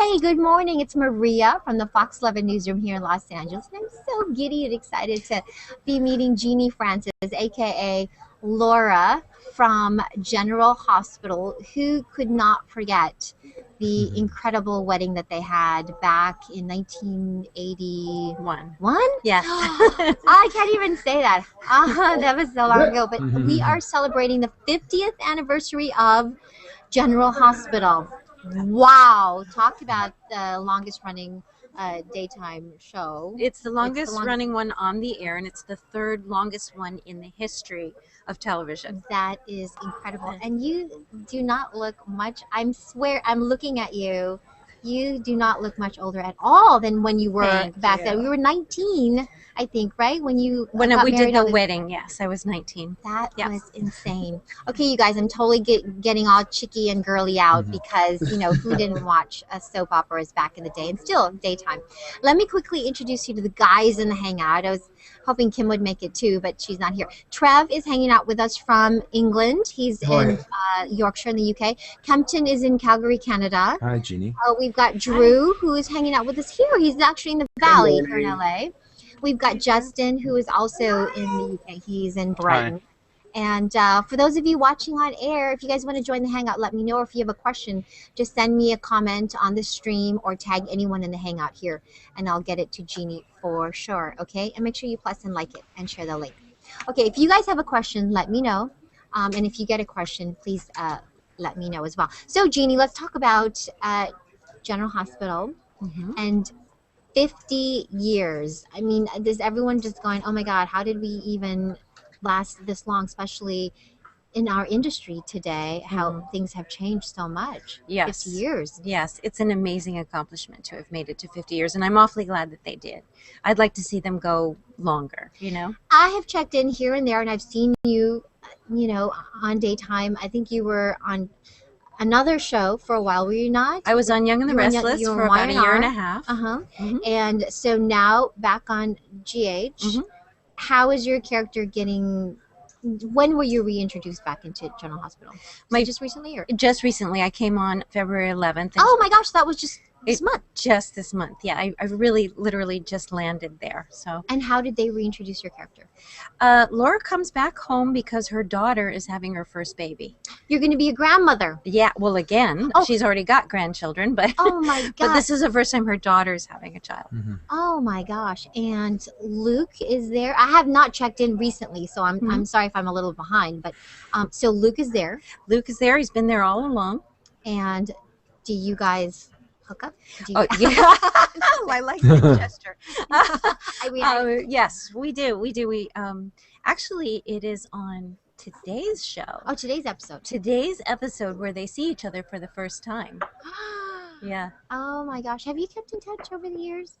Hey, good morning. It's Maria from the Fox 11 newsroom here in Los Angeles. And I'm so giddy and excited to be meeting Genie Francis, aka Laura from General Hospital, who could not forget the incredible wedding that they had back in 1981. Yes. I can't even say that. That was so long ago. But we are celebrating the 50th anniversary of General Hospital. Wow. Talk about the longest running daytime show. It's the longest running one on the air, and it's the third longest one in the history of television. That is incredible. And you do not look much, I swear, I'm looking at you. You do not look much older at all than when you were back then. We were 19, I think, right? When we did the wedding, yes, I was 19. That was insane. Okay, you guys, I'm totally getting all chicky and girly out because, who didn't watch soap operas back in the day and still daytime. Let me quickly introduce you to the guys in the Hangout. I was hoping Kim would make it too, but she's not here. Trev is hanging out with us from England. He's in Yorkshire in the UK. Kempton is in Calgary, Canada. Hi, Genie. We've got Drew, who is hanging out with us here. He's actually in the Valley here in LA. We've got Justin, who is also in the UK. He's in Brighton. Hi. And for those of you watching on air, if you guys want to join the Hangout, let me know. Or if you have a question, just send me a comment on the stream or tag anyone in the Hangout here, and I'll get it to Genie for sure, okay? And make sure you plus and like it and share the link. Okay, if you guys have a question, let me know. And if you get a question, please let me know as well. So, Genie, let's talk about General Hospital and 50 years. I mean, there's everyone just going, oh my God, how did we even last this long, especially in our industry today, how things have changed so much. Yes. 50 years. Yes, it's an amazing accomplishment to have made it to 50 years, and I'm awfully glad that they did. I'd like to see them go longer, I have checked in here and there, and I've seen you, on daytime. I think you were on another show for a while, were you not? I was on Young and the Restless for about a year and a half. And so now back on GH. How is your character getting? When were you reintroduced back into General Hospital? Just recently, or just recently? I came on February 11th. Oh my gosh, that was just this month. Just this month, yeah. I really, literally just landed there. So. And how did they reintroduce your character? Laura comes back home because her daughter is having her first baby. You're going to be a grandmother. Yeah, well, again, she's already got grandchildren, but oh my gosh. But this is the first time her daughter's having a child. Oh my gosh. And Luke is there. I have not checked in recently, so I'm sorry if I'm a little behind, but so Luke is there. Luke is there. He's been there all along. And do you guys hook up? Yeah. I like the gesture. Yes, we do. We actually, it is on today's show. Oh, today's episode. Today's episode where they see each other for the first time. Yeah. Oh my gosh. Have you kept in touch over the years?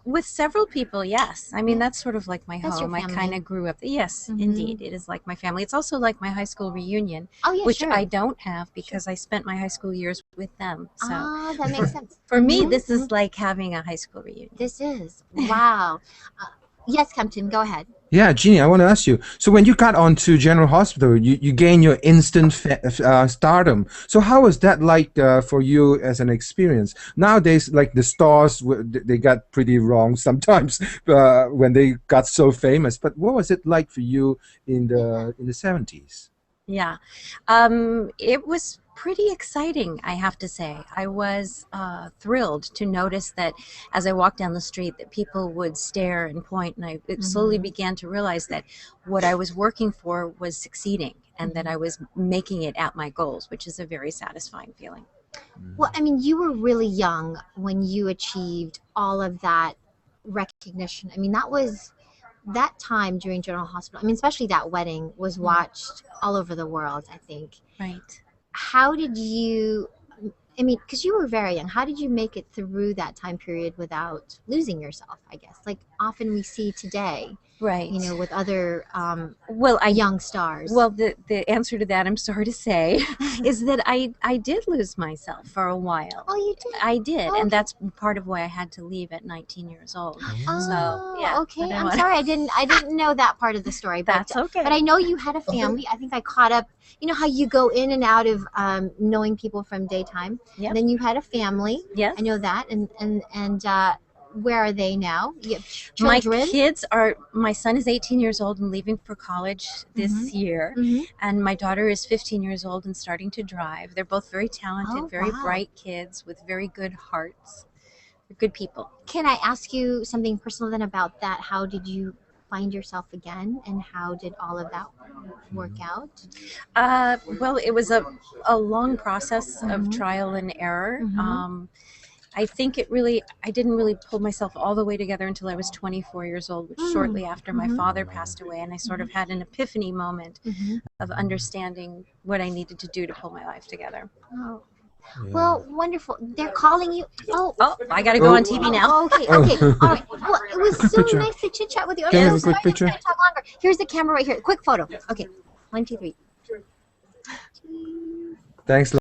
With several people, yes. I mean, that's sort of like my home. I kind of grew up. Yes, indeed. It is like my family. It's also like my high school reunion, which I don't have because I spent my high school years with them. So that makes sense. For me, this is like having a high school reunion. This is. Wow. Yes, Kempton, go ahead. Yeah, Genie, I want to ask you. So when you got onto General Hospital, you gained your instant stardom. So how was that like for you as an experience? Nowadays, like the stars, they got pretty wrong sometimes when they got so famous. But what was it like for you in the 70s? Yeah, it was pretty exciting, I have to say. I was thrilled to notice that as I walked down the street that people would stare and point, and I slowly began to realize that what I was working for was succeeding and that I was making it at my goals, which is a very satisfying feeling. Well, I mean, you were really young when you achieved all of that recognition. I mean, that time during General Hospital, I mean, especially that wedding was watched all over the world, I think. Right. How did you, I mean, because you were very young, how did you make it through that time period without losing yourself, I guess? Like often we see today, Right. you know, with other Well, young stars. Well, the answer to that, I'm sorry to say, is that I did lose myself for a while. Oh, you did? I did, Okay. and that's part of why I had to leave at 19 years old. Oh, So yeah. okay. but I'm sorry, I didn't know that part of the story. But That's okay. But I know you had a family. I think I caught up. You know how you go in and out of knowing people from daytime. Yep. And then you had a family. Yes. I know that. And where are they now? You have My children. kids are. My son is 18 years old and leaving for college this year, and my daughter is 15 years old and starting to drive. They're both very talented, Oh, very wow. bright kids with very good hearts. They're good people. Can I ask you something personal then about that? How did you find yourself again, and how did all of that work out? Well, it was a long process of trial and error. I think I didn't really pull myself all the way together until I was 24 years old, which shortly after my father passed away, and I sort of had an epiphany moment of understanding what I needed to do to pull my life together. Oh. Well, wonderful. They're calling you. Oh, I got to go on TV now. Okay. All right. Well, it was so picture. nice to chit chat with you. Can I have a I'm sorry quick picture? I'm gonna talk longer. Here's the camera right here. Quick photo. Okay. 1, 2, 3. Thanks.